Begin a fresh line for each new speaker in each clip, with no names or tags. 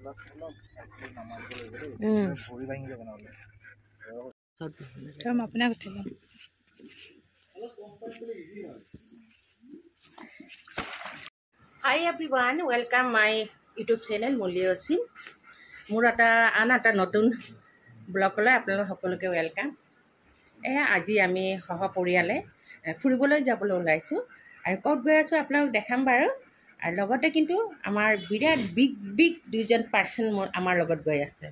Hi everyone, welcome my YouTube channel Mulya Osim. মোৰ আন এটা নতুন ব্লগলৈ আপোনালোক সকলোকে ওয়েলকাম। আজি আমি সহ পৰিয়ালে ফুৰিবলৈ যাবলৈ ওলাইছোঁ আৰু ক'ত গৈ আছোঁ আপোনালোক দেখাম বাৰু। আৰু লগতে কিন্তু আমাৰ বিৰাট বিগ দুজন পাৰ্চন আমাৰ লগত গৈ আছে।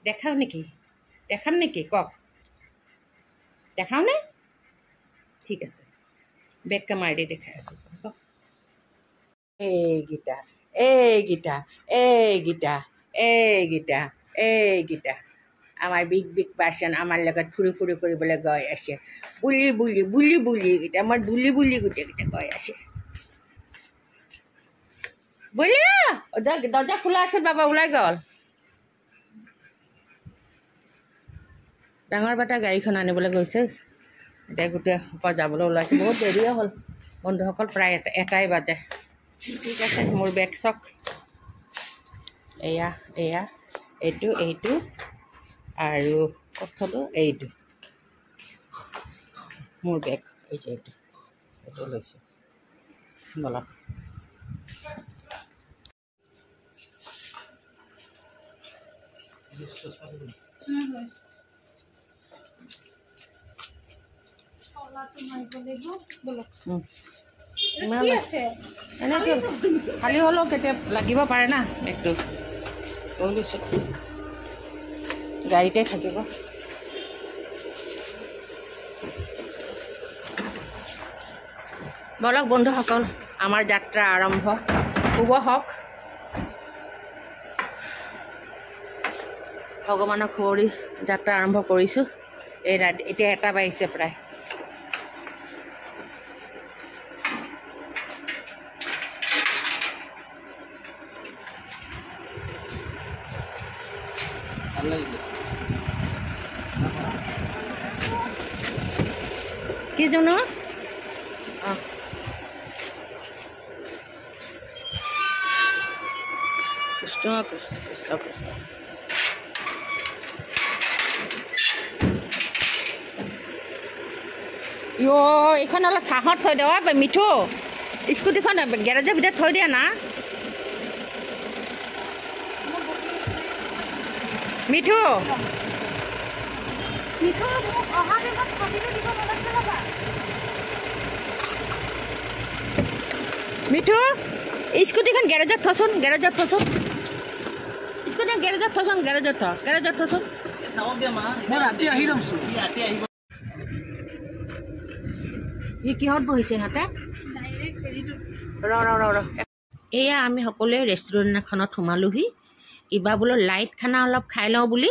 দেখাম নেকি কওক, দেখাওঁনে? ঠিক আছে, বেক কামাৰ দি দেখাই আছোঁ। এইকেইটা আমাৰ বিগ পাৰ্চন আমাৰ লগত ফুৰি কৰিবলৈ গৈ আছে। বুলি এইকেইটা আমাৰ বুলি গোটেইকেইটা গৈ আছে। বুলি দৰ্জা খোলা আছে, বাবা ওলাই গ'ল। ডাঙৰ বাটা গাড়ীখন আনিবলৈ গৈছে। এতিয়া গোটেই সকল যাবলৈ ওলাইছে। বহুত দেৰিয়ে হ'ল বন্ধুসকল, প্ৰায় এটাই বাজে। ঠিক আছে, মোৰ বেগ চক এয়া এইটো আৰু ক'ত থলোঁ, এইটো মোৰ বেগ। এইটো লৈছোঁ বলক। খালী হ'লেও কেতিয়া লাগিব পাৰে না বেগটো। লৈছোঁ, গাড়ীতে থাকিব। বলক বন্ধুসকল, আমাৰ যাত্ৰা আৰম্ভ শুভ হওক। ভগৱানক সুঁৱৰি যাত্ৰা আৰম্ভ কৰিছোঁ। এই ৰাতি এতিয়া 1টা বাজিছে প্ৰায়। কি জানো কৃষ্ণ এইখন অলপ চাহত থৈ দিওঁ মিঠু। স্কুটিখন গেৰেজৰ ভিতৰত থৈ দিয়া না মিঠু। মিঠু স্কুটিখন গেৰেজত থচোন, স্কুটিখন গেৰেজত থচোন। ই কিহত বহিছে সিহঁতে? এয়া আমি সকলোৱে ৰেষ্টুৰেণ্ট এখনত সোমালোহি। কিবা বোলো লাইট খানা অলপ খাই লওঁ বুলি।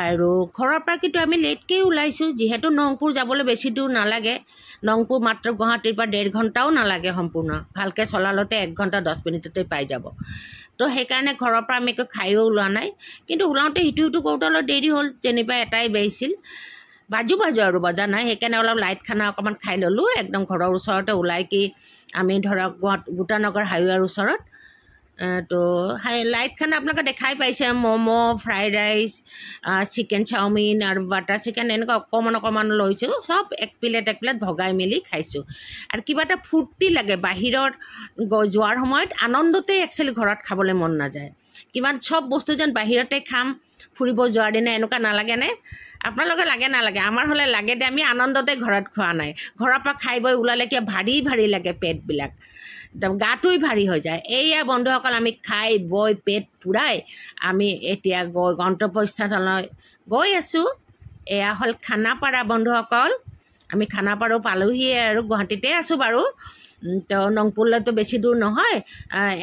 আৰু ঘৰৰ পৰা কিন্তু আমি লেটকেই ওলাইছোঁ, যিহেতু নংপুৰ যাবলৈ বেছি দূৰ নালাগে। নংপুৰ মাত্ৰ গুৱাহাটীৰ পৰা 1.5 ঘণ্টাও নালাগে সম্পূৰ্ণ। ভালকৈ চলালতে 1 ঘণ্টা 10 মিনিটতে পাই যাব। তো সেইকাৰণে ঘৰৰ পৰা আমি একো খায়ো ওলোৱা নাই। কিন্তু ওলাওঁতে সিটো কৰোঁতে অলপ দেৰি হ'ল। যেনিবা 1টাই বাজিছিল, বাজু আৰু বজা নাই। সেইকাৰণে অলপ লাইট খানা অকণমান খাই ল'লোঁ। একদম ঘৰৰ ওচৰতে ওলাই কি আমি ধৰক গোটানগৰ হাইৱেৰ ওচৰত। তো লাইট খানা আপোনালোকে দেখাই পাইছে। Momo', fried rice, chicken chow mein আৰু বাটাৰ চিকেন এনেকুৱা অকণমান লৈছোঁ। চব এক প্লেট ভগাই মেলি খাইছোঁ। আৰু কিবা এটা ফূৰ্তি লাগে বাহিৰত যোৱাৰ সময়ত। আনন্দতেই একচুৱেলি ঘৰত খাবলৈ মন নাযায়। কিমান চব বস্তু যেন বাহিৰতে খাম ফুৰিব যোৱাৰ দিনা, এনেকুৱা নালাগেনে? আপোনালোকে নালাগে? আমাৰ হ'লে লাগে দে। আমি আনন্দতে ঘৰত খোৱা নাই। ঘৰৰ পৰা খাই বৈ ওলালে কিয় ভাৰী লাগে পেটবিলাক, গাটোই ভাৰী হৈ যায়। এয়া বন্ধুসকল, আমি খাই বৈ পেট পুৰাই আমি এতিয়া গন্তব্যস্থানলৈ গৈ আছোঁ। এয়া হ'ল খানাপাৰা বন্ধুসকল। আমি খানাপাৰা পালোহিয়ে আৰু গুৱাহাটীতে আছোঁ বাৰু। তো নংপুৰলৈতো বেছি দূৰ নহয়,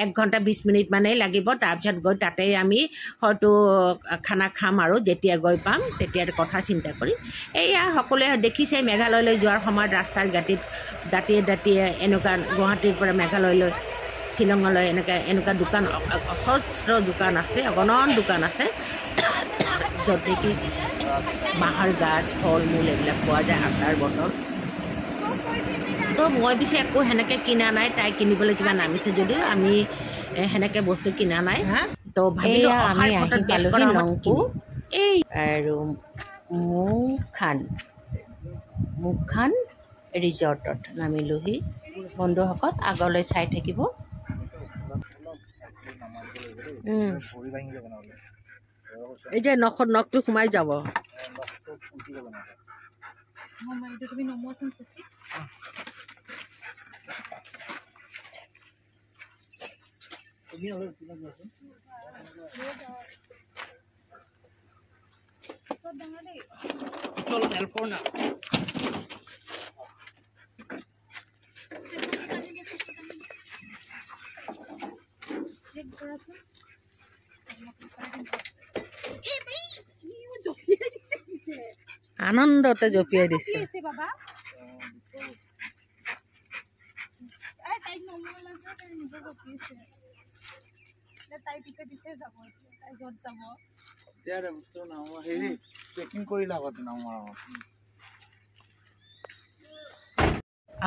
1 ঘণ্টা 20 মিনিট মানেই লাগিব। তাৰপিছত গৈ তাতেই আমি হয়তো খানা খাম আৰু যেতিয়া গৈ পাম তেতিয়া কথা চিন্তা কৰি। এয়া সকলোৱে দেখিছে মেঘালয়লৈ যোৱাৰ সময়ত ৰাস্তাৰ দাঁতিয়ে এনেকুৱা গুৱাহাটীৰ পৰা মেঘালয়লৈ শ্বিলঙলৈ এনেকুৱা দোকান, অজস্ৰ দোকান আছে, অগণন দোকান আছে, য'ত নেকি বাঁহৰ গাজ, ফল মূল এইবিলাক পোৱা যায়, আচাৰ বটল। তো মই পিছে একো সেনেকৈ কিনা নাই। তাই কিনিবলৈ কিবা নামিছে যদিও আমি সেনেকৈ বস্তু কিনা নাই তো ভাবিলোঁ আমি আহি পালোহি নংপুৰ এই আৰু মুখান ৰিজৰ্টত নামিলোহি বন্ধুসকল আগলৈ চাই থাকিব এই যে নখটো সোমাই যাব চলো হেল্প করো না আনন্দতে জপিয়াই দিছে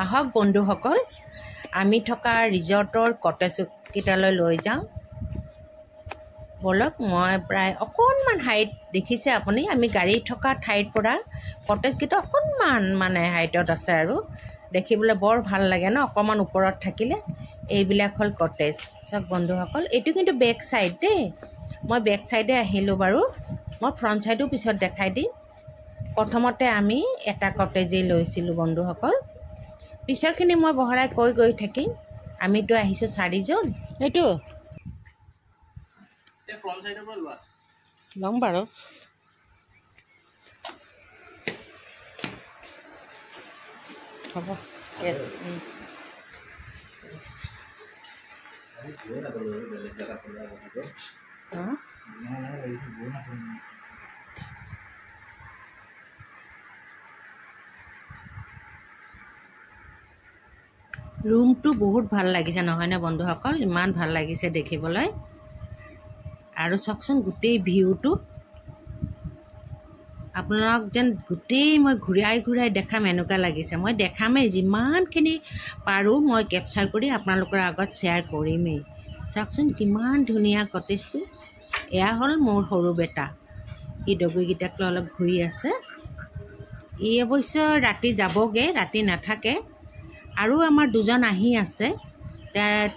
আহক বন্ধুসকল আমি থকা ৰিজৰ্টৰ কটেজ কেইটালৈ লৈ যাওঁ বলক মই প্ৰায় অকণমান হাইট দেখিছে আপুনি আমি গাড়ী থকা ঠাইৰ পৰা কটেজকেইটা অকণমান মানে হাইটত আছে আৰু দেখিবলৈ বৰ ভাল লাগে ন অকণমান ওপৰত থাকিলে এইবিলাক হ'ল কটেজ চাওক বন্ধুসকল এইটো কিন্তু বেক চাইড দেই মই বেক চাইডে আহিলোঁ বাৰু মই ফ্ৰণ্ট চাইডো পিছত দেখাই দিম প্ৰথমতে আমি এটা কটেজেই লৈছিলোঁ বন্ধুসকল পিছৰখিনি মই বহলাই কৈ গৈ থাকিম আমিতো আহিছোঁ 4জন এইটো ল'ম বাৰু হ'ব ৰুমটো বহুত ভাল লাগিছে নহয়নে বন্ধুসকল ইমান ভাল লাগিছে দেখিবলৈ আৰু চাওকচোন গোটেই ভিউটো আপোনালোক যেন গোটেই মই ঘূৰাই দেখাম এনেকুৱা লাগিছে মই দেখামেই যিমানখিনি পাৰোঁ মই কেপচাৰ কৰি আপোনালোকৰ আগত শ্বেয়াৰ কৰিমেই চাওকচোন কিমান ধুনীয়া কটেজটো এয়া হ'ল মোৰ সৰু বেটা ই ডগীকেইটাক লৈ অলপ ঘূৰি আছে ই অৱশ্যে ৰাতি যাবগৈ ৰাতি নাথাকে আৰু আমাৰ 2জন আহি আছে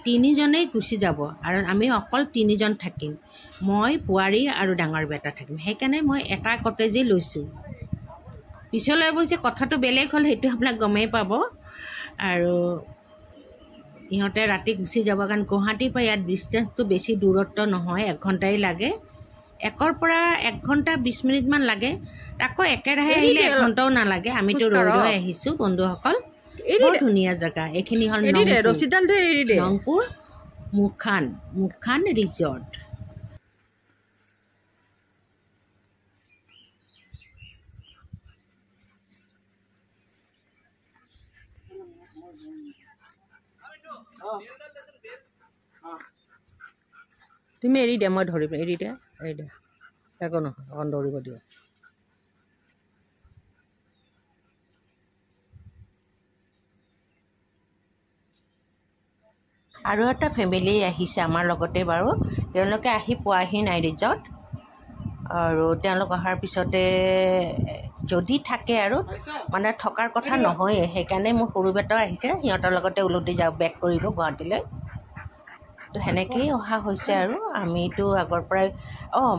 3জনেই গুচি যাব আৰু আমি অকল 3জন থাকিম মই পোৱাৰী আৰু ডাঙৰ বেটা থাকিম সেইকাৰণে মই এটা কটেজেই লৈছোঁ পিছলৈ অৱশ্যে কথাটো বেলেগ হ'ল সেইটো আপোনাক গমেই পাব আৰু ইহঁতে ৰাতি গুচি যাব কাৰণ গুৱাহাটীৰ পৰা ইয়াত ডিষ্টেঞ্চটো বেছি দূৰত্ব নহয় 1 ঘণ্টাই লাগে 1ৰ পৰা 1 ঘণ্টা 20 মিনিটমান লাগে আকৌ একেৰাহে আহিলে 1 ঘণ্টাও নালাগে আমিতো ৰৈ আহিছোঁ বন্ধুসকল বৰ ধুনীয়া জেগা এইখিনি হ'ল নংপুৰ মুখান ৰিজৰ্ট তুমি এৰি দিয়া মই ধৰিম এৰি দিয়া একো নহয় অকণ দৌৰিব দিয়া আৰু এটা ফেমিলি আহিছে আমাৰ লগতে বাৰু তেওঁলোকে আহি পোৱাহি নাই ৰিজৰ্ট আৰু তেওঁলোক অহাৰ পিছতে যদি থাকে আৰু মানে থকাৰ কথা নহয় সেইকাৰণে মোৰ সৰু বেটাও আহিছে সিহঁতৰ লগতে উলটি যাওক বেক কৰিব গুৱাহাটীলৈ তো সেনেকৈয়ে অহা হৈছে আৰু আমিতো আগৰ পৰাই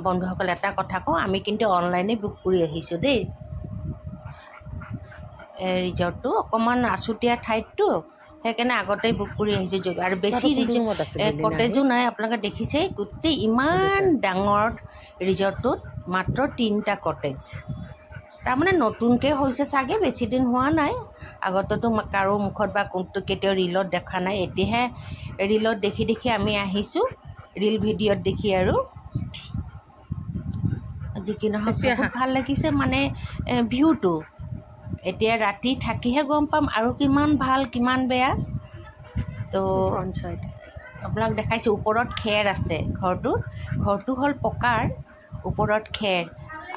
বন্ধুসকল এটা কথা কওঁ আমি কিন্তু অনলাইনে বুক কৰি আহিছোঁ দেই ৰিজৰ্টটো অকণমান আছুতীয়া ঠাইততো সেইকাৰণে আগতেই বুক কৰি আহিছোঁ আৰু বেছি কটেজো নাই আপোনালোকে দেখিছে গোটেই ইমান ডাঙৰ ৰিজৰ্টটোত মাত্ৰ 3টা কটেজ তাৰমানে নতুনকৈ হৈছে চাগে বেছি দিন হোৱা নাই আগতেতো কাৰো মুখত বা কোনটো কেতিয়াও ৰিলত দেখা নাই এতিয়াহে ৰিলত দেখি আমি আহিছোঁ ৰিল ভিডিঅ'ত দেখি আৰু যি কি নহওক বহুত ভাল লাগিছে মানে ভিউটো এতিয়া ৰাতি থাকিহে গম পাম আৰু কিমান ভাল কিমান বেয়া তো আপোনাক দেখাইছোঁ ওপৰত খেৰ আছে ঘৰটো হ'ল পকাৰ ওপৰত খেৰ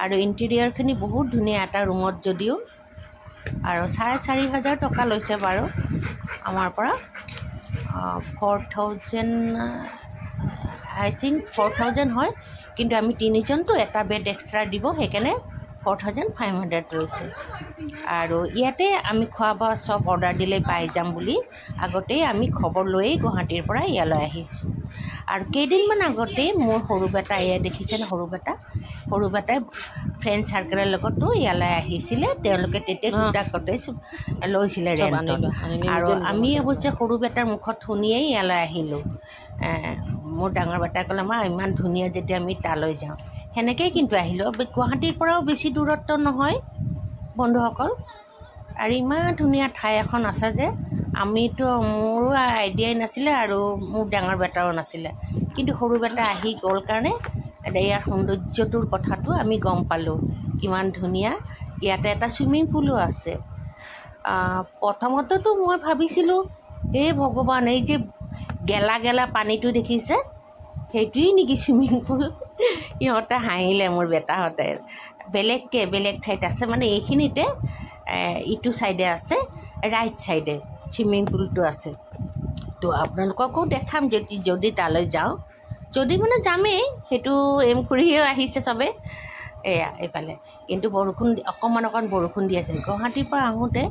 আৰু ইণ্টেৰিয়ৰখিনি বহুত ধুনীয়া এটা ৰুমত যদিও আৰু 4,500 টকা লৈছে বাৰু আমাৰ পৰা 4,000 আই থিংক 4000 হয়, কিন্তু আমি 3জনতো এটা বেড এক্সট্ৰা দিব, সেইকাৰণে 4500 লৈছে। আৰু ইয়াতে আমি খোৱা বোৱা চব অৰ্ডাৰ দিলে পাই যাম বুলি আগতেই আমি খবৰ লৈয়ে গুৱাহাটীৰ পৰা ইয়ালৈ আহিছোঁ। আৰু কেইদিনমান আগতে মোৰ সৰু বেটা, এয়া দেখিছেনে সৰু বেটাই ফ্ৰেণ্ড চাৰ্কেলৰ লগতো ইয়ালৈ আহিছিলে। তেওঁলোকে তেতিয়া 2টা কটেজ লৈছিলে ৰেণ্টত। আৰু আমি অৱশ্যে সৰু বেটাৰ মুখত শুনিয়েই ইয়ালৈ আহিলোঁ। মোৰ ডাঙৰ বেটাই ক'লে মা ইমান ধুনীয়া যেতিয়া আমি তালৈ যাওঁ, সেনেকৈয়ে কিন্তু আহিলোঁ। গুৱাহাটীৰ পৰাও বেছি দূৰত্ব নহয় বন্ধুসকল। আৰু ইমান ধুনীয়া ঠাই এখন আছে যে মোৰো আইডিয়াই নাছিলে আৰু মোৰ ডাঙৰ বেটাৰো নাছিলে, কিন্তু সৰু বেটা আহি গ'ল কাৰণে ইয়াৰ সৌন্দৰ্যটোৰ কথাটো আমি গম পালোঁ কিমান ধুনীয়া। ইয়াতে এটা চুইমিং পুলো আছে। প্ৰথমতেতো মই ভাবিছিলোঁ এই ভগৱান, এই যে গেলা পানীটো দেখিছে সেইটোৱেই নেকি চুইমিং পুল। সিহঁতে হাঁহিলে মোৰ বেটাহঁতে। বেলেগ ঠাইত আছে, মানে এইখিনিতে ইটো ছাইডে আছে, ৰাইট ছাইডে চুইমিং পুলটো আছে। তো আপোনালোককো দেখাম যদি তালৈ যাওঁ, যদি মানে যামেই, সেইটো এম কৰিও আহিছে চবে এয়া এইফালে। কিন্তু বৰষুণ অকণমান বৰষুণ দি আছিল। গুৱাহাটীৰ পৰা আহোঁতে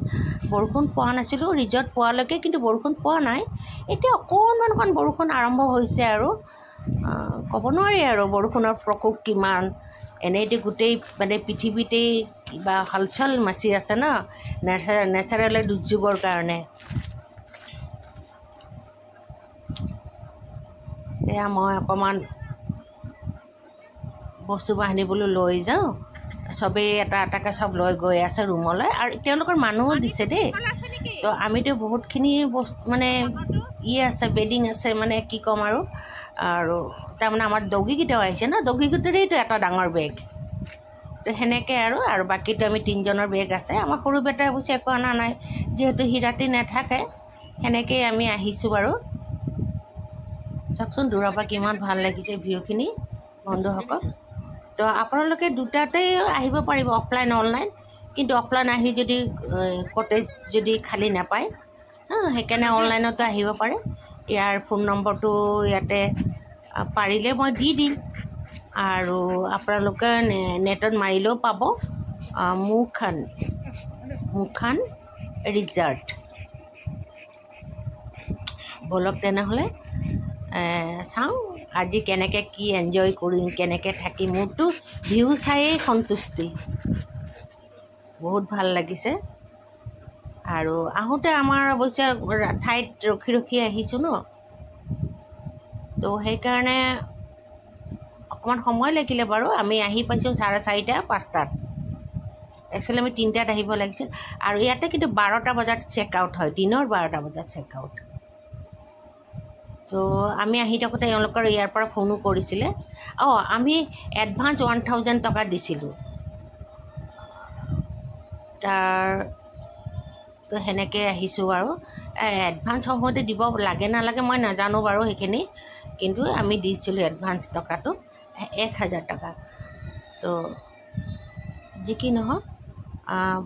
বৰষুণ পোৱা নাছিলোঁ, ৰিজৰ্ট পোৱালৈকে কিন্তু বৰষুণ পোৱা নাই। এতিয়া অকণমান বৰষুণ আৰম্ভ হৈছে আৰু ক'ব নোৱাৰি আৰু বৰষুণৰ প্ৰকোপ কিমান। এনেইতো গোটেই মানে পৃথিৱীতেই কিবা হলচল মাচি আছে ন নেচাৰেল দুৰ্যোগৰ কাৰণে। এয়া মই অকণমান বস্তু বাহানিবলৈ লৈ যাওঁ, চবেই এটাকৈ চব লৈ গৈ আছে ৰুমলৈ। আৰু তেওঁলোকৰ মানুহো দিছে দেই। তো আমিতো বহুতখিনি বস্তু মানে আছে, বেডিং আছে, মানে কি ক'ম আৰু তাৰমানে আমাৰ ডগীকেইটাও আহিছে ন, ডগীকেইটাৰেইতো এটা ডাঙৰ বেগ। তো সেনেকৈ আৰু বাকীতো আমি 3জনৰ বেগ আছে। আমাৰ সৰু বেটাই অৱশ্যে একো অনা নাই, যিহেতু সি ৰাতি নাথাকে। সেনেকৈয়ে আমি আহিছোঁ বাৰু। চাওকচোন দূৰৰ পৰা কিমান ভাল লাগিছে ভিউখিনি বন্ধুসকল। তো আপোনালোকে দুটাতেই আহিব পাৰিব, অফলাইন অনলাইন। কিন্তু অফলাইন আহি যদি কটেজ যদি খালী নাপায়, সেইকাৰণে অনলাইনতো আহিব পাৰে। ইয়াৰ ফোন নম্বৰটো ইয়াতে পাৰিলে মই দি দিম, আৰু আপোনালোকে নেটত মাৰিলেও পাব। মুখান ৰিজৰ্ট। ব'লক তেনেহ'লে চাওঁ আজি কেনেকৈ কি এনজয় কৰিম, কেনেকৈ থাকিম। মোৰতো ভিউ চায়েই সন্তুষ্টি, বহুত ভাল লাগিছে। আৰু আহোঁতে আমাৰ অৱশ্যে ঠাইত ৰখি আহিছোঁ ন, তো সেইকাৰণে অকণমান সময় লাগিলে বাৰু। আমি আহি পাইছোঁ 4:30, 5টাত। একচুৱেলি আমি 3টাত আহিব লাগিছিল। আৰু ইয়াতে কিন্তু 12টা বজাত চেক আউট হয়, দিনৰ 12টা বজাত চেক আউট। তো আমি আহি থাকোঁতে এওঁলোকৰ ইয়াৰ পৰা ফোনো কৰিছিলে। আমি এডভান্স 1000 টকা দিছিলোঁ তো সেনেকৈ আহিছোঁ আৰু। এডভান্স সময়তে দিব লাগে নালাগে মই নাজানো বাৰু সেইখিনি, কিন্তু আমি দিছিলোঁ এডভান্স টকাটো 1000 টকা। তো যি কি নহওক,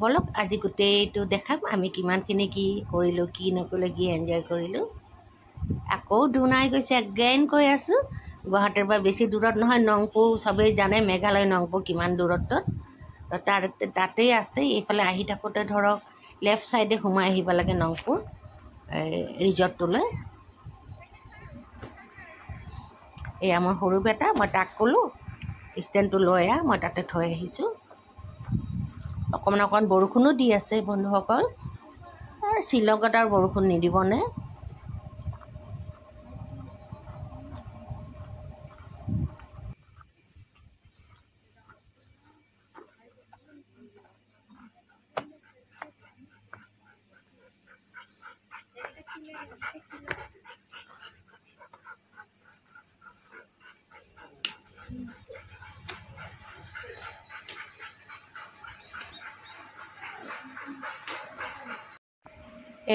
ব'লক আজি গোটেইটো দেখাম আমি কিমানখিনি কি কৰিলোঁ, কি নকৰিলোঁ, কি এনজয় কৰিলোঁ। আকৌ দুনাই গৈছে, এগেইন কৈ আছোঁ। গুৱাহাটীৰ পৰা বেছি দূৰত নহয়, নংপুৰ চবেই জানে মেঘালয় নংপুৰ কিমান দূৰত্বত। তাতেই আছে। এইফালে আহি থাকোঁতে ধৰক লেফ্ট ছাইডে সোমাই আহিব লাগে নংপুৰ ৰিজৰ্টটোলৈ। এয়া মোৰ সৰু বেটা, মই তাক ক'লোঁ ষ্টেণ্ডটো লৈ আহ, মই তাতে থৈ আহিছোঁ। অকণমান বৰষুণো দি আছে বন্ধুসকল। আৰু শ্বিলঙত আৰু বৰষুণ নিদিবনে?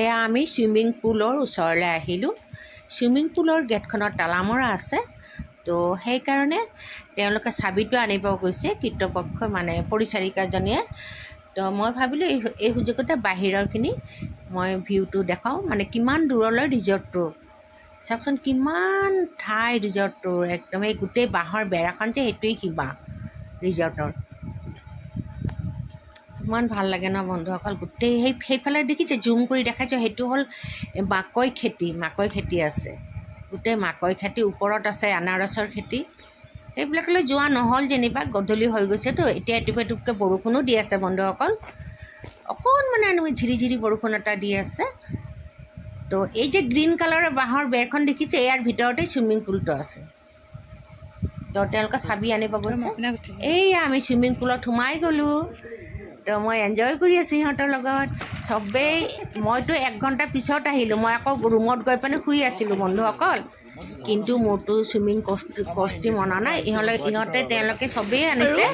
এয়া আমি চুইমিং পুলৰ ওচৰলৈ আহিলোঁ। চুইমিং পুলৰ গেটখনত তালা মৰা আছে। তো সেইকাৰণে তেওঁলোকে চাবিটো আনিব গৈছে, কৰ্তৃপক্ষই মানে পৰিচাৰিকাজনীয়ে। তো মই ভাবিলোঁ এই সুযোগতে বাহিৰৰখিনি মই ভিউটো দেখাওঁ, মানে কিমান দূৰলৈ ৰিজৰ্টটো চাওকচোন কিমান ঠাই ৰিজৰ্টটোৰ একদম এই গোটেই বাঁহৰ বেৰাখন যে সেইটোৱেই কিবা ৰিজৰ্টৰ ইমান ভাল লাগে ন বন্ধুসকল গোটেই সেইফালে দেখিছে জুম কৰি দেখাইছোঁ সেইটো হ'ল মাকৈ খেতি আছে গোটেই মাকৈ খেতি ওপৰত আছে আনাৰসৰ খেতি সেইবিলাকলৈ যোৱা নহ'ল যেনিবা গধূলি হৈ গৈছেতো এতিয়া এটুপ এটুপকৈ বৰষুণো দি আছে বন্ধুসকল অকণমানে ঝিৰিঝিৰি বৰষুণ এটা দি আছে তো এই যে গ্ৰীণ কালাৰৰ বাঁহৰ বেৰখন দেখিছে ইয়াৰ ভিতৰতে চুইমিং পুলটো আছে তো তেওঁলোকে চাবি আনিব গৈছে এইয়া আমি চুইমিং পুলত সোমাই গ'লোঁ তো মই এনজয় কৰি আছোঁ সিহঁতৰ লগত চবেই মইতো 1 ঘণ্টা পিছত আহিলোঁ মই আকৌ ৰুমত গৈ পিনে শুই আছিলোঁ বন্ধুসকল কিন্তু মোৰতো চুইমিং কষ্টিউম অনা নাই তেওঁলোকে চবেই আনিছে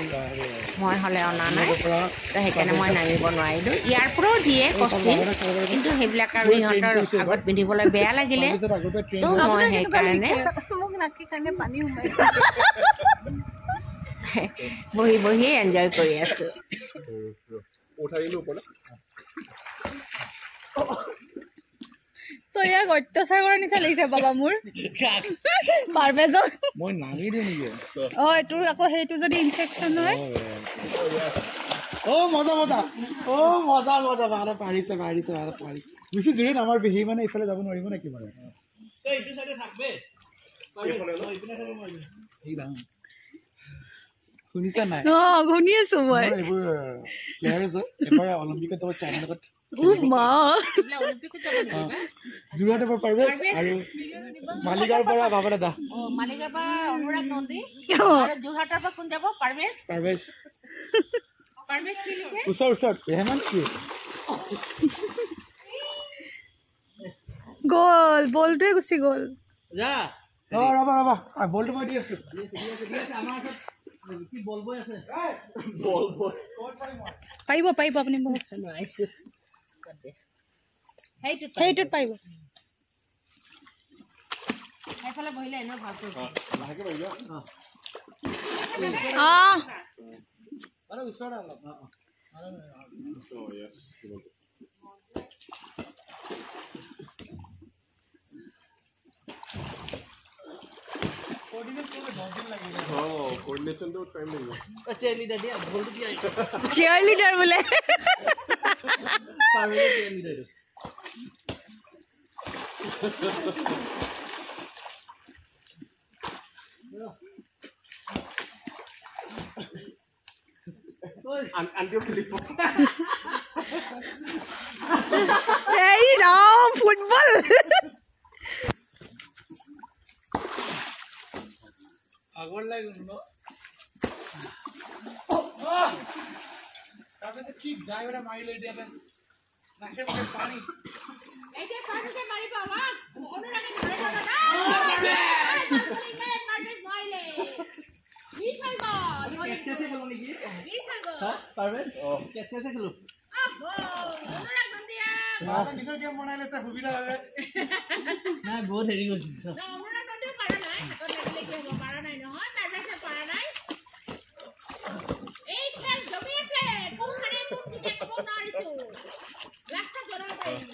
মই হ'লে অনা নাই তো সেইকাৰণে মই নামিব নোৱাৰিলোঁ ইয়াৰ পৰাও দিয়ে কষ্টিউম কিন্তু সেইবিলাক আৰু ইহঁতৰ আগত পিন্ধিবলৈ বেয়া লাগিলে তো মই সেইকাৰণে বহি এনজয় কৰি আছোঁ
তো ইয়াক অত্যাচাৰ কৰাৰ নিচিনা লাগিছে বাবা মোৰ পাৰভেজক
মই নামি দিওঁ নেকি
তোৰ আকৌ সেইটো যদি ইনফেকশ্যন হয়
মজা পাৰিছে বেছি জোৰে আমাৰ বিহি মানে ইফালে যাব নোৱাৰিব নেকি মানে শুনিছা নাই
শুনি আছো মই
এইবোৰ প্লেয়াৰ্ছ এবাৰ অলিম্পিকত যাব চাইনাৰ লগত যোৰহাটৰ পৰা পাৰভেজ আৰু মালিগাঁৱৰ পৰা বাবা দাদা
অনুৰাগ নন্দী যোৰহাটৰ পৰা কোন যাব পাৰভেজ
ওচৰত হেমান কি
গ'ল বলটোৱে গুচি গ'ল
ৰবা বলটো মই দি আছো
পাৰিব আপুনি সেইটোত পাৰিব
সেইফালে বহিলে এনেও ভাল
চিয়াৰলিডাৰ বোলে এই ৰাম ফুটবল
আগৰ লাগে ন তাৰপিছত কি যাই এটা মাৰিলে এতিয়া নাকে মুখে পানী
এতিয়া পাৰভেজে মাৰিব বা অনুৰাগে ধৰে নোৱাৰিলে মিছ হৈ গ'ল
কেছে খেলো নেকি
মিছ হৈ গ'ল
পাৰভেজ কেছে খেলো
অনুৰাগ নন্দীয়া
নিজৰ গেম বনাই লৈছে সুবিধা হবে নাই বহুত হেৰি কৰিছিল
অনুৰাগ নন্দীও পাৰা নাই হাতত লাগিলে কি হ'ব পাৰা নাই নহয় পাৰভেজে পাৰা নাই এই খেল জমি আছে কোনখানে কোন জিকে ক'ব নোৱাৰিছোঁ লাষ্টত জনাব পাৰিম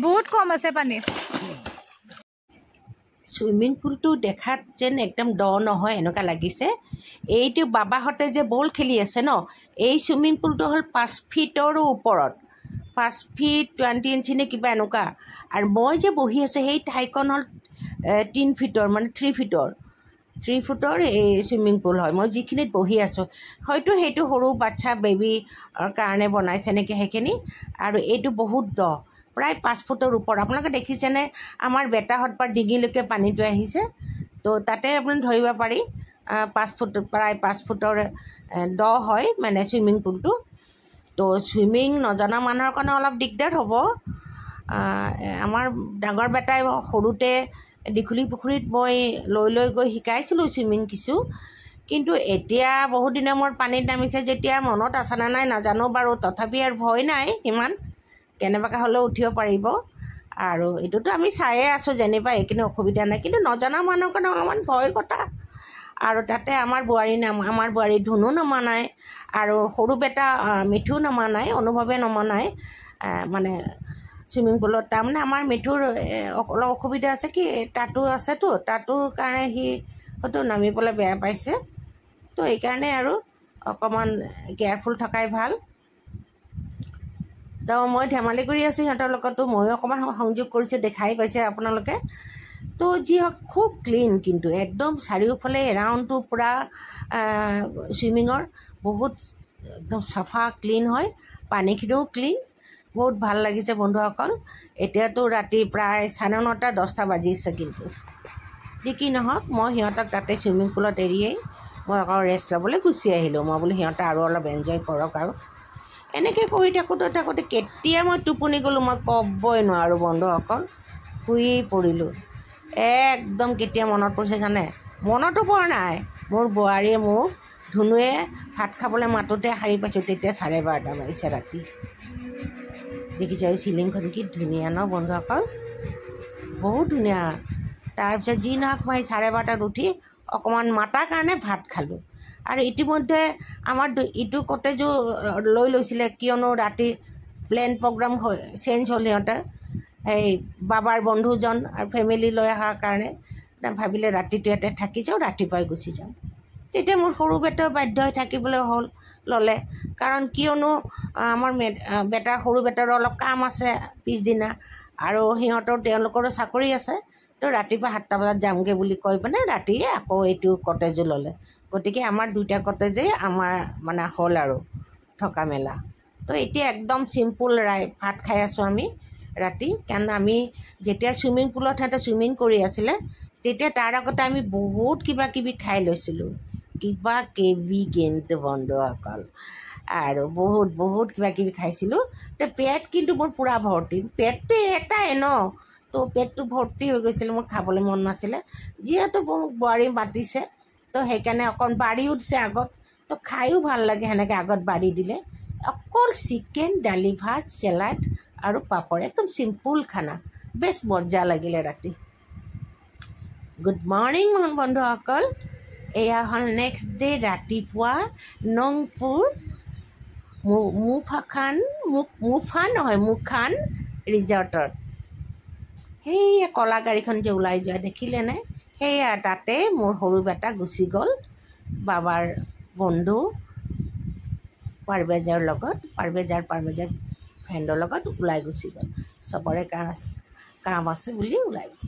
বহুত কম আছে পানী
চুইমিং পুলটো দেখাত যেন একদম দ নহয় এনেকুৱা লাগিছে এইটো বাবাহঁতে যে বল খেলি আছে ন এই চুইমিং পুলটো হ'ল 5 ফিটৰো ওপৰত 5 ফিট 20 ইঞ্চি নে কিবা এনেকুৱা আৰু মই যে বহি আছোঁ সেই ঠাইখন হ'ল 3 ফিটৰ মানে 3 ফুটৰ এই চুইমিং পুল হয় মই যিখিনিত বহি আছোঁ হয়তো সেইটো সৰু বাচ্চা বেবীৰ কাৰণে বনাইছে নেকি সেইখিনি আৰু এইটো বহুত দ প্ৰায় 5 ফুটৰ ওপৰত আপোনালোকে দেখিছেনে আমাৰ বেটাহঁত পৰা ডিঙিলৈকে পানীটো আহিছে তো তাতে আপুনি ধৰিব পাৰি 5 ফুট প্ৰায় 5 ফুটৰ দ হয় মানে চুইমিং পুলটো তো চুইমিং নজনা মানুহৰ কাৰণে অলপ দিগদাৰ হ'ব আমাৰ ডাঙৰ বেটাই সৰুতে দীঘলী পুখুৰীত মই লৈ গৈ শিকাইছিলোঁ চুইমিং কিছু কিন্তু এতিয়া বহুত দিনৰ মূৰত পানীত নামিছে যেতিয়া মনত আছেনে নাই নাজানো বাৰু তথাপি আৰু ভয় নাই ইমান কেনেবাকৈ হ'লেও উঠিব পাৰিব আৰু এইটোতো আমি চায়ে আছোঁ যেনিবা এইখিনি অসুবিধা নাই, কিন্তু নজনা মানুহৰ কাৰণে অলপমান ভয়ৰ কথা। আৰু তাতে আমাৰ বোৱাৰী ধুনু নমনাই, আৰু সৰু বেটা মিঠু নমনাই, অনুভৱে নমনাই মানে চুইমিং পুলত। তাৰমানে আমাৰ মিঠুৰ অলপ অসুবিধা আছে, কি টাটু আছেতো, টাটুৰ কাৰণে সি হয়তো নামিবলৈ বেয়া পাইছে। তো এইকাৰণে আৰু অকণমান কেয়াৰফুল থকাই ভাল। তো মই ধেমালি কৰি আছোঁ সিহঁতৰ লগতো, ময়ো অকণমান সংযোগ কৰিছোঁ, দেখাই পাইছে আপোনালোকে। তো যি হওক খুব ক্লিন, কিন্তু একদম চাৰিওফালে এৰাউণ্ডটো পূৰা চুইমিঙৰ বহুত একদম চাফা ক্লিন হয়, পানীখিনিও ক্লিন, বহুত ভাল লাগিছে বন্ধুসকল। এতিয়াতো ৰাতি প্ৰায় 9:30 10টা বাজিছে, কিন্তু যি কি নহওক মই সিহঁতক তাতে চুইমিং পুলত এৰিয়েই মই আকৌ ৰেষ্ট ল'বলৈ গুচি আহিলোঁ। মই বোলো সিহঁতে আৰু অলপ এনজয় কৰক। আৰু এনেকৈ কৰি থাকোঁতে কেতিয়া মই টোপনি গ'লোঁ মই ক'বই নোৱাৰোঁ বন্ধুসকল, শুই পৰিলোঁ। একদম কেতিয়া মনত পৰিছে জানে, মনতো পৰা নাই, মোৰ বোৱাৰীয়ে মোক ধুনুৱে ভাত খাবলৈ মাতোঁতে সাৰি পাইছোঁ, তেতিয়া 12:30 বাজিছে ৰাতি। দেখিছে এই চিলিংখন কি ধুনীয়া ন বন্ধুসকল, বহুত ধুনীয়া। তাৰপিছত যি নহওক মই 12:30 উঠি অকণমান মাতাৰ কাৰণে ভাত খালোঁ। আৰু ইতিমধ্যে আমাৰ ইটো কটেজো লৈ লৈছিলে, কিয়নো ৰাতি প্লেন প্ৰগ্ৰাম চেঞ্জ হ'ল সিহঁতে, এই বাবাৰ বন্ধুজন আৰু ফেমিলি লৈ অহাৰ কাৰণে ভাবিলে ৰাতিটো ইয়াতে থাকি যাওঁ, ৰাতিপুৱাই গুচি যাওঁ। তেতিয়া মোৰ সৰু বেটাও বাধ্য হৈ থাকিবলৈ ল'লে, কাৰণ কিয়নো আমাৰ সৰু বেটাৰো অলপ কাম আছে পিছদিনা, আৰু তেওঁলোকৰো চাকৰি আছে। তো ৰাতিপুৱা 7টা বজাত যামগৈ বুলি কৈ পিনে ৰাতিয়ে আকৌ এইটো কটেজো ল'লে। গতিকে আমাৰ 2টা কটেজেই আমাৰ মানে হ'ল আৰু থকা মেলা। তো এতিয়া একদম চিম্পুল ভাত খাই আছোঁ আমি ৰাতি, কাৰণ আমি যেতিয়া চুইমিং পুলত সিহঁতে চুইমিং কৰি আছিলে তেতিয়া তাৰ আগতে আমি বহুত কিবা কিবি খাই লৈছিলোঁ, কিবা কিবি কিন্তু বন্ধুসকল, আৰু বহুত কিবা কিবি খাইছিলোঁ। তো পেট কিন্তু মোৰ পূৰা ভৰ্তি, পেটটো এটাই ন, তো পেটটো ভৰ্তি হৈ গৈছিলে, মোৰ খাবলৈ মন নাছিলে। যিহেতু মোৰ বোৱাৰী মাতিছে, তো সেইকাৰণে অকণ বাঢ়িও দিছে আগত, তো খায়ো ভাল লাগে সেনেকৈ আগত বাঢ়ি দিলে। অকল চিকেন, দালি ভাত, চেলাড আৰু পাপৰ, একদম চিম্পুল খানা, বেছ মজা লাগিলে ৰাতি। গুড মৰ্ণিং বন্ধুসকল, এয়া হ'ল নেক্সট ডে ৰাতিপুৱা নংপুৰ মুফান ৰিজৰ্টত। সেয়া কলা গাড়ীখন যে ওলাই যোৱা দেখিলেনে, সেয়া তাতে মোৰ সৰু বেটা গুচি গ'ল বাবাৰ বন্ধু পাৰভেজৰ ফ্ৰেণ্ডৰ লগত ওলাই গুচি গ'ল। চবৰে কাম আছে বুলি ওলাই গ'ল।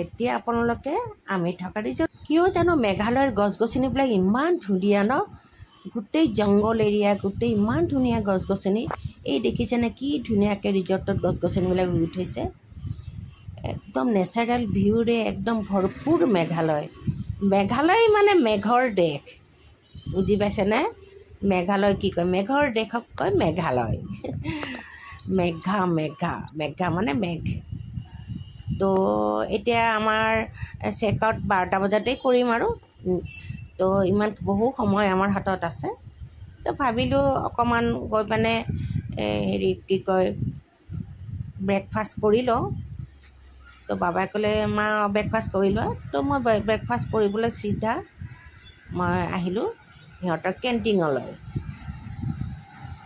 এতিয়া আপোনালোকে আমি থকা ৰিজৰ্ট, কিয় জানো মেঘালয়ৰ গছ গছনিবিলাক ইমান ধুনীয়া ন, গোটেই জংঘল এৰিয়া, গোটেই ইমান ধুনীয়া গছ গছনি। এই দেখিছেনে কি ধুনীয়াকৈ ৰিজৰ্টত গছ গছনিবিলাক ৰুই থৈছে, একদম নেচাৰেল ভিউৰে একদম ভৰপূৰ মেঘালয় মানে মেঘৰ দেশ, বুজি পাইছেনে? মেঘালয় কি কয়, মেঘৰ দেশক কয় মেঘালয়। মেঘা মানে মেঘ। তো এতিয়া আমাৰ চেকআউট 12টা বজাতেই কৰিম আৰু, তো বহু সময় আমাৰ হাতত আছে। তো ভাবিলোঁ অকণমান গৈ পিনে কি কয় ব্ৰেকফাষ্ট কৰি লওঁ। তো বাবাই ক'লে মা ব্ৰেকফাষ্ট কৰি লোৱা, তো মই ব্ৰেকফাষ্ট কৰিবলৈ চিধা মই আহিলোঁ সিহঁতৰ কেণ্টিনলৈ।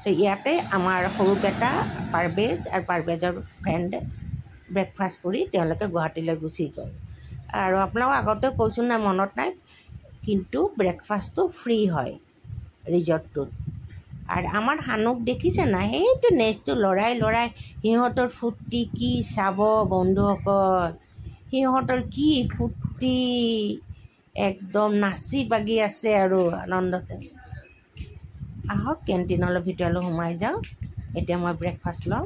তো ইয়াতে আমাৰ সৰু বেটা পাৰভেজ আৰু পাৰভেজৰ ফ্ৰেণ্ডে ব্ৰেকফাষ্ট কৰি তেওঁলোকে গুৱাহাটীলৈ গুচি গ'ল। আৰু আপোনালোকক আগতেও কৈছোঁ নাই মনত নাই, কিন্তু ব্ৰেকফাষ্টটো ফ্ৰী হয় ৰিজৰ্টটোত। আৰু আমাৰ সানুক দেখিছে নাই, সেইটো নেক্সটটো লৰাই সিহঁতৰ ফূৰ্তি কি চাব বন্ধুসকল, সিহঁতৰ কি ফূৰ্তি, একদম নাচি বাগি আছে আৰু আনন্দতে। আহক কেণ্টিনলৈ ভিতৰলৈ সোমাই যাওঁ, এতিয়া মই ব্ৰেকফাষ্ট লওঁ।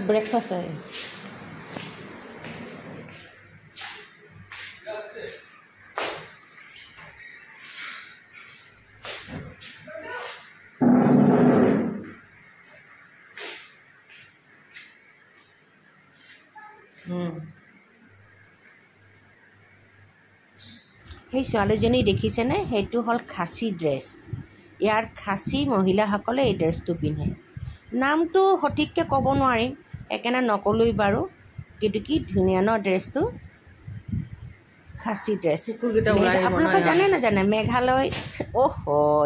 ব্ৰেকফাষ্ট হয় সেই ছোৱালীজনী দেখিছেনে সেইটো হ'ল খাচী ড্ৰেছ ইয়াৰ খাচী মহিলাসকলে এই ড্ৰেছটো পিন্ধে নামটো সঠিককৈ ক'ব নোৱাৰিম সেইকাৰণে নকলোঁই বাৰু কিন্তু কি ধুনীয়া ন ড্ৰেছটো খাচী ড্ৰেছ আপোনালোকে জানে নাজানে মেঘালয়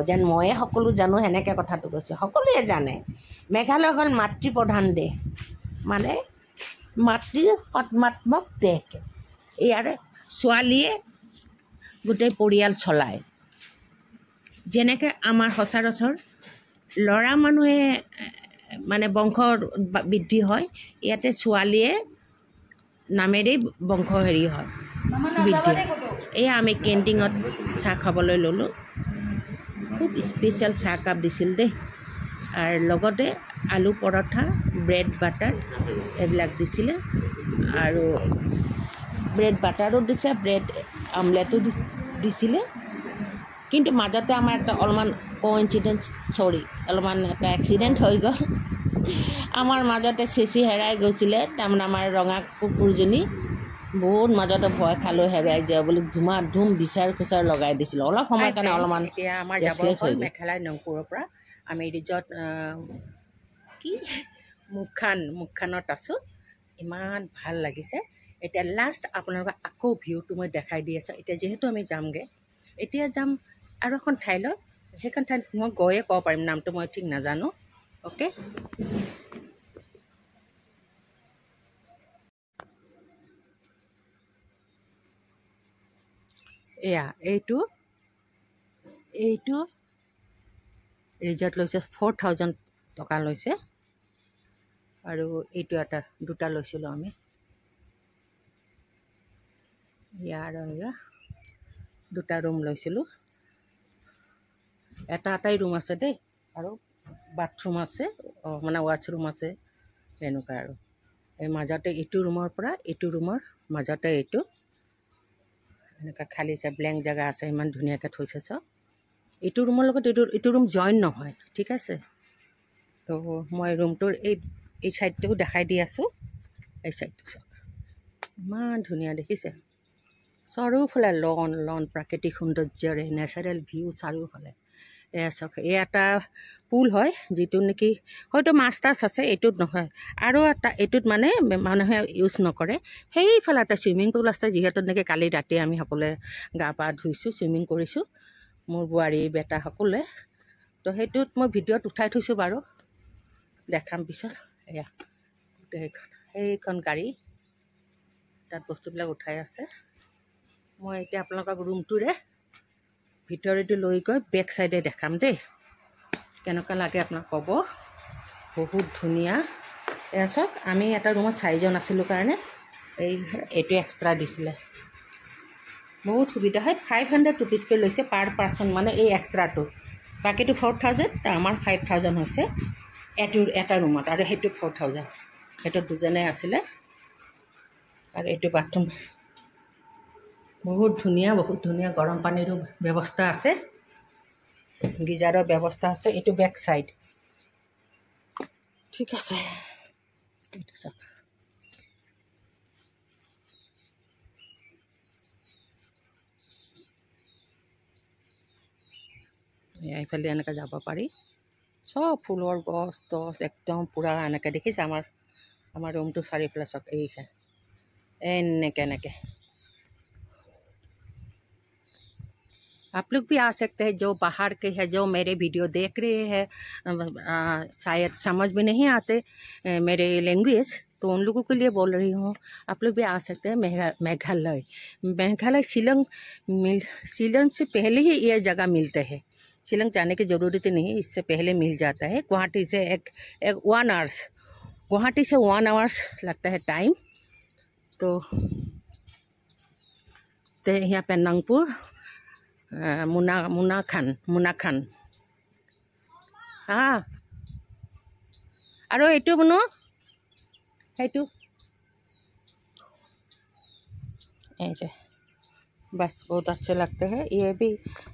যেন ময়ে সকলো জানো সেনেকৈ কথাটো কৈছোঁ সকলোৱে জানে মেঘালয় হ'ল মাতৃপ্ৰধান দেশ মানে মাতৃ সৎমাত্মক দেশ ইয়াৰ ছোৱালীয়ে গোটেই পৰিয়াল চলায় যেনেকৈ আমাৰ সচৰাচৰ ল'ৰা মানুহে মানে বংশ বৃদ্ধি হয় ইয়াতে ছোৱালীয়ে নামেৰেই বংশ হেৰি হয় বৃদ্ধি এয়া আমি কেণ্টিঙত চাহ খাবলৈ ল'লোঁ খুব স্পেচিয়েল চাহকাপ দিছিল দেই আৰু লগতে আলু পৰঠা ব্ৰেড বাটাৰ এইবিলাক দিছিলে আৰু ব্ৰেড বাটাৰো দিছে ব্ৰেড আমলেটো দিছিলে কিন্তু মাজতে আমাৰ একটা অলপমান কোইনচিডেঞ্চ অলপমান এটা এক্সিডেণ্ট হৈ গ'ল আমাৰ মাজতে চেচি হেৰাই গৈছিলে তাৰমানে আমাৰ ৰঙা কুকুৰজনী বহুত মাজতে ভয় খালোঁ হেৰাই যায় বুলি ধুমাধুম বিচাৰ খোচাৰ লগাই দিছিলোঁ অলপ সময় কাৰণে অলপমান এতিয়া আমাৰ মেঘালয় নংপুৰৰ পৰা আমি ৰিজৰ্ট কি মুখখানত আছোঁ ইমান ভাল লাগিছে এতিয়া লাষ্ট আপোনালোকক আকৌ ভিউটো মই দেখাই দি আছোঁ এতিয়া যিহেতু আমি যামগৈ এতিয়া যাম আৰু এখন ঠাইলৈ সেইখন ঠাইত মই গৈয়ে ক'ব পাৰিম নামটো মই ঠিক নাজানো অ'কে এয়া এইটো ৰিজৰ্ট লৈছে 4,000 টকা লৈছে আৰু এইটো দুটা লৈছিলোঁ আমি ইয়াৰ দুটা ৰুম লৈছিলোঁ এটাই ৰুম আছে দেই আৰু বাথৰুম আছে মানে ৱাছৰুম আছে এনেকুৱা আৰু এই মাজতে এইটো ৰুমৰ পৰা এইটো ৰুমৰ মাজতে এইটো এনেকুৱা খালী আছে ব্লেংক জেগা আছে ইমান ধুনীয়াকৈ থৈছে চব এইটো ৰুমৰ লগত এইটো ৰুম জইন নহয় ঠিক আছে তো মই ৰুমটোৰ এই ছাইডটোও দেখাই দি আছোঁ এই ছাইডটো চাওক ইমান ধুনীয়া দেখিছে চাৰিওফালে লন প্ৰাকৃতিক সৌন্দৰ্যৰে নেচাৰেল ভিউ চাৰিওফালে এয়া চাওক এই এটা পুল হয় যিটো নেকি হয়তো মাছ টাছ আছে এইটোত নহয় আৰু এটা এইটোত মানে মানুহে ইউজ নকৰে সেইফালে এটা চুইমিং পুল আছে যিহেতু নেকি কালি ৰাতি আমি সকলোৱে গা পা ধুইছোঁ চুইমিং কৰিছোঁ মোৰ বোৱাৰী বেটা সকলোৱে তো সেইটোত মই ভিডিঅ'ত উঠাই থৈছোঁ বাৰু দেখাম পিছত এয়া সেইখন গাড়ী তাত বস্তুবিলাক উঠাই আছে মই এতিয়া আপোনালোকক ৰুমটোৰে ভিতৰেদি লৈ গৈ বেক চাইডে দেখাম দেই কেনেকুৱা লাগে আপোনাক ক'ব বহুত ধুনীয়া এয়া চাওক আমি এটা ৰুমত 4জন আছিলোঁ কাৰণে এইটো এক্সট্ৰা দিছিলে বহুত সুবিধা হয় 500 ৰুপিজকৈ লৈছে পাৰ পাৰ্চন মানে এই এক্সট্ৰাটো বাকীটো 4,000 আমাৰ 5,000 হৈছে এটা ৰুমত আৰু সেইটো 4,000 সেইটো দুজনে আছিলে আৰু এইটো বাথৰুম বহুত ধুনীয়া গৰম পানীৰো ব্যৱস্থা আছে গিজাৰৰ ব্যৱস্থা আছে এইটো বেক চাইড ঠিক আছে এইটো চাওক এইফালে এনেকৈ যাব পাৰি চব ফুলৰ গছ টছ একদম পূৰা এনেকৈ দেখিছে আমাৰ ৰুমটো চাৰিওফালে চাওক এনেকৈ आप लोग भी आ सकते हैं जो बाहर के हैं जो मेरे वीडियो देख रहे हैं शायद समझ में नहीं आते मेरे लैंग्वेज तो उन लोगों के लिए बोल रही हूँ आप लोग भी आ सकते हैं मेघालय शिलोंग से पहले ही ये जगह मिलते हैं शिलोंग जाने की ज़रूरत नहीं इससे पहले मिल जाता है गुवाहाटी से एक 1 आवर्स गुवाहाटी से 1 आवर्स लगता है टाइम तो यहाँ पे नंगपुर मुना खान हाँ और ये बनो ऐसे बस बहुत अच्छे लगते हैं ये भी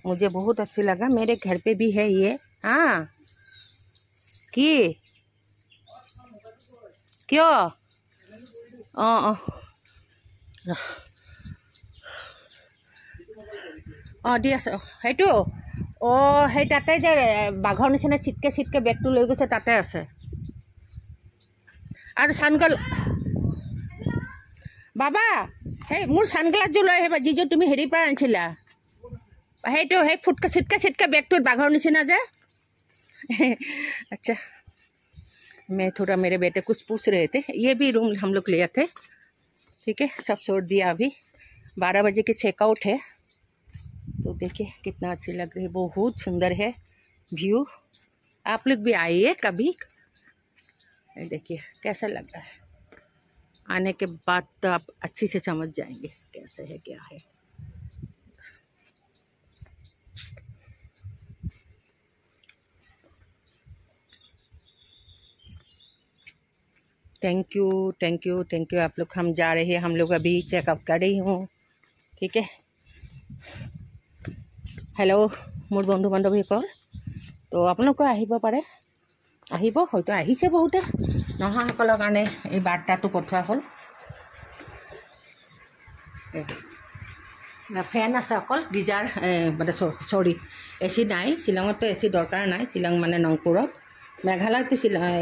मुझे बहुत अच्छी लगा मेरे घर पे भी है ये हाँ कि क्यों অঁ দি আছে সেইটো অঁ সেই তাতে যে বাঘৰ নিচিনা চিটকে বেগটো লৈ গৈছে তাতে আছে আৰু চানগল বাবা সেই মোৰ চানগ্লাছযোৰ লৈ আহিবা যিযোৰ তুমি হেৰিৰ পৰা আনিছিলা সেইটো সেই চিটকে বেগটোত বাঘৰ নিচিনা যে अच्छा मैं थोड़ा मेरे बेटे कुछ पूछ रहे थे ये भी रूम हम लोग लिए थे ठीक है सब छोड़ दिया अभी 12 बजे के चेकआउट है तो देखिए कितना अच्छी लग रही है बहुत सुंदर है व्यू आप लोग भी आइए कभी देखिए कैसा लग रहा है आने के बाद तो आप अच्छी से समझ जाएंगे कैसे है क्या है थैंक यू आप लोग हम जा रहे हैं हम लोग अभी चेकअप कर रही हूँ ठीक है हेलो मोर बंधु बान्धवीসকল तो आपलोगों আহিব পাৰে আহিব হয়তো আহিছে বহুতে নহাসকলৰ কাৰণে এই বাৰ্তাটো পঠোৱা হ'ল ফেন আছে অকল গিজাৰ মানে চৰি এচি নাই শ্বিলঙততো এচি দৰকাৰ নাই শ্বিলং মানে নংপুৰত মেঘালয়তো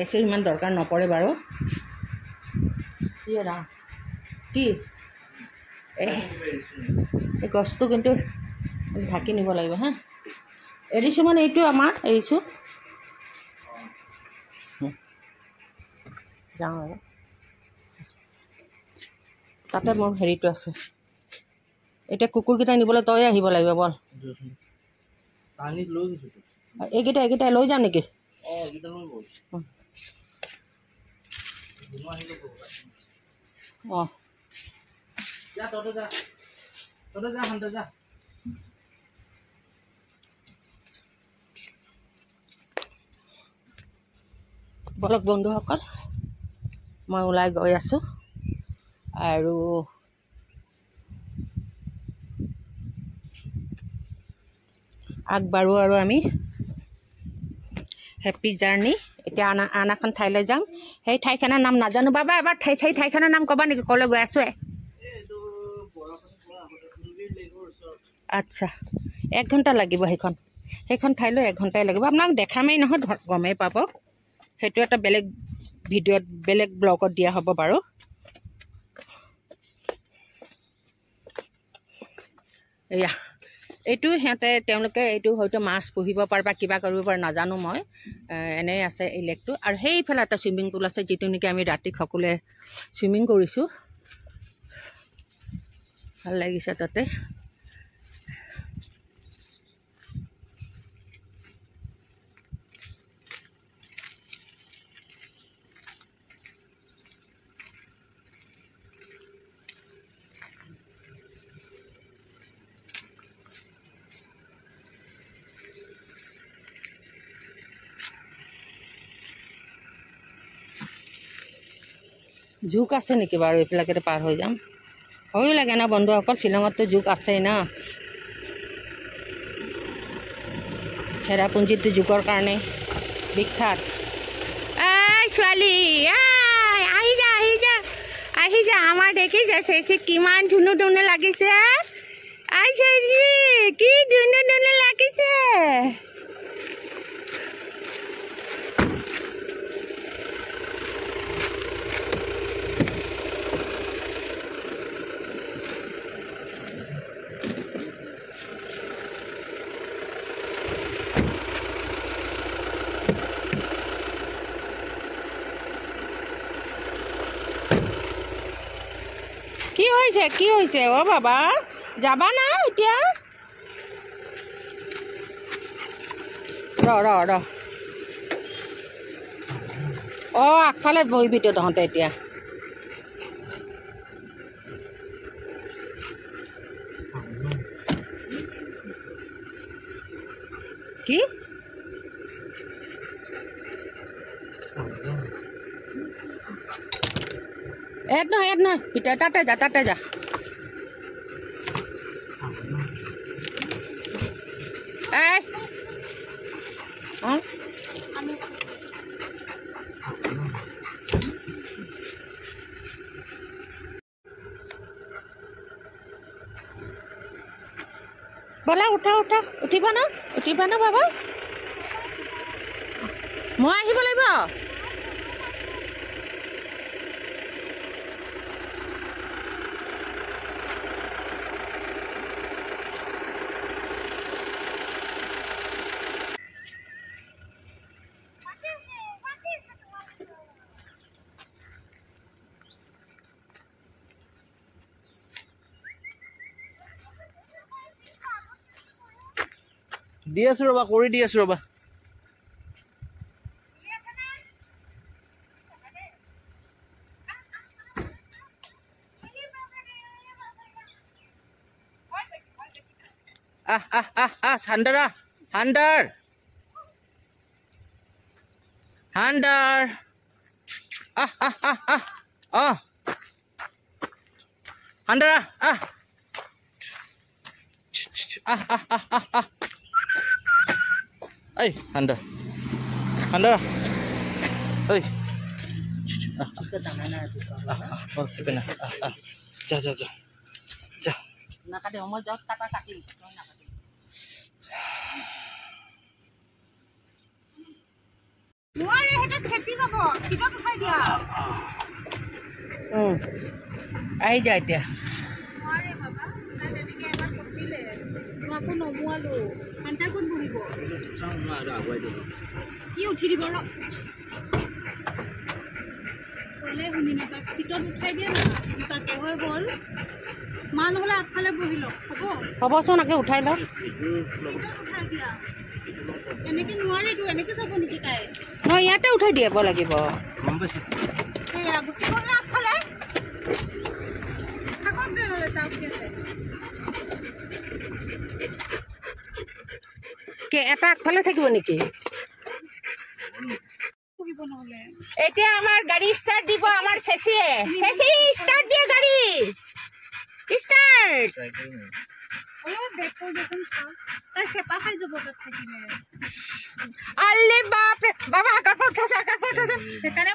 এচিৰ ইমান দৰকাৰ নপৰে বাৰু কি এই গছটো কিন্তু ঢাকি নিব লাগিব হা এৰিছোঁ মানে এইটো আমাৰ এৰিছোঁ যাওঁ আৰু তাতে মোৰ হেৰিটো আছে এতিয়া কুকুৰকেইটা নিবলৈ তই আহিব লাগিব বল এইকেইটা লৈ যাওঁ নেকি অঁ বলক বন্ধুসকল মই ওলাই গৈ আছোঁ আৰু আগবাঢ়ো আৰু আমি হেপী জাৰ্ণি এতিয়া আন এখন ঠাইলৈ যাম সেই ঠাইখনৰ নাম নাজানো বাবা এবাৰ ঠাইখনৰ নাম ক'বা নেকি ক'লৈ গৈ আছোঁ আচ্ছা 1 ঘণ্টা লাগিব সেইখন ঠাইলৈ 1 ঘণ্টাই লাগিব আপোনাক দেখামেই নহয় গমেই পাব সেইটো এটা বেলেগ ভিডিঅ'ত বেলেগ ব্লগত দিয়া হ'ব বাৰু এয়া এইটো তেওঁলোকে এইটো হয়তো মাছ পুহিব পাৰে বা কিবা কৰিব পাৰে নাজানো মই এনেই আছে এই লেকটো আৰু সেইফালে এটা চুইমিং পুল আছে যিটো নেকি আমি ৰাতি সকলোৱে চুইমিং কৰিছোঁ ভাল লাগিছে তাতে জোক আছে নেকি বাৰু এইবিলাকেতে পাৰ হৈ যাম ভয়ো লাগে না বন্ধুসকল শ্বিলঙততো জোক আছেই না চেৰাপুঞ্জীটো জোকৰ কাৰণে বিখ্যাত ছোৱালী আহি যা আমাৰ দেখিছে চেচি কিমান ধুনু লাগিছে কি ধুনু লাগিছে কি হৈছে অ বাবা যাবা না এতিয়া ৰ অঁ আগফালে বহিবিতো তহঁতে এতিয়া কি এড নহয় ভিতৰত তাতে যা অঁ বলা উঠা উঠা উঠিবা না বাবা মই আহিব লাগিব
দি আছো ৰবা কৰি দি আছো ৰবা হান্ডাৰ হান্ডাৰ Ê, Hunter. Hunter. Ê. Vâng, cái bên này. Cha.
নাকাটে মই যাওক কাটা কাটিম মই নাকাটিম
নোৱাৰে হেটা চেপি যাব সিটা উঠাই দিয়া
আহি যায় এতিয়া
নোৱাৰে বাবা তাই এনেকে এবাৰ কপিলে তোমাকো নমুৱালো কান্তা কোন বহিব কি উঠি দিব ৰ কলে শুনি নাপাক সিটত উঠাই দিয়া না তাকে হৈ গ'ল মা নহলে আগফালে বহি লওক
হ'বচোন আগে উঠাই লওক
উঠাই দিয়া এনেকে নোৱাৰেতো এনেকে যাব নেকি তাই
মই ইয়াতে উঠাই দিব লাগিব
এয়া গুচি গ'ল আগফালে থাকক দে নহ'লে যাওক
কে এটা আগফালে থাকিব নেকি
নহ'লে
এতিয়া আমাৰ গাড়ী ষ্টাৰ্ট দিব আমাৰ চেচি ষ্টাৰ্ট দিয়ে গাড়ী ষ্টাৰ্ট
অলপ বেক কৰি দেচোন চাওক তাই চেপা খাই যাব তাত থাকিলে
আল্লে বাপ বাবা আগৰ পৰা উঠাইছে
সেইকাৰণে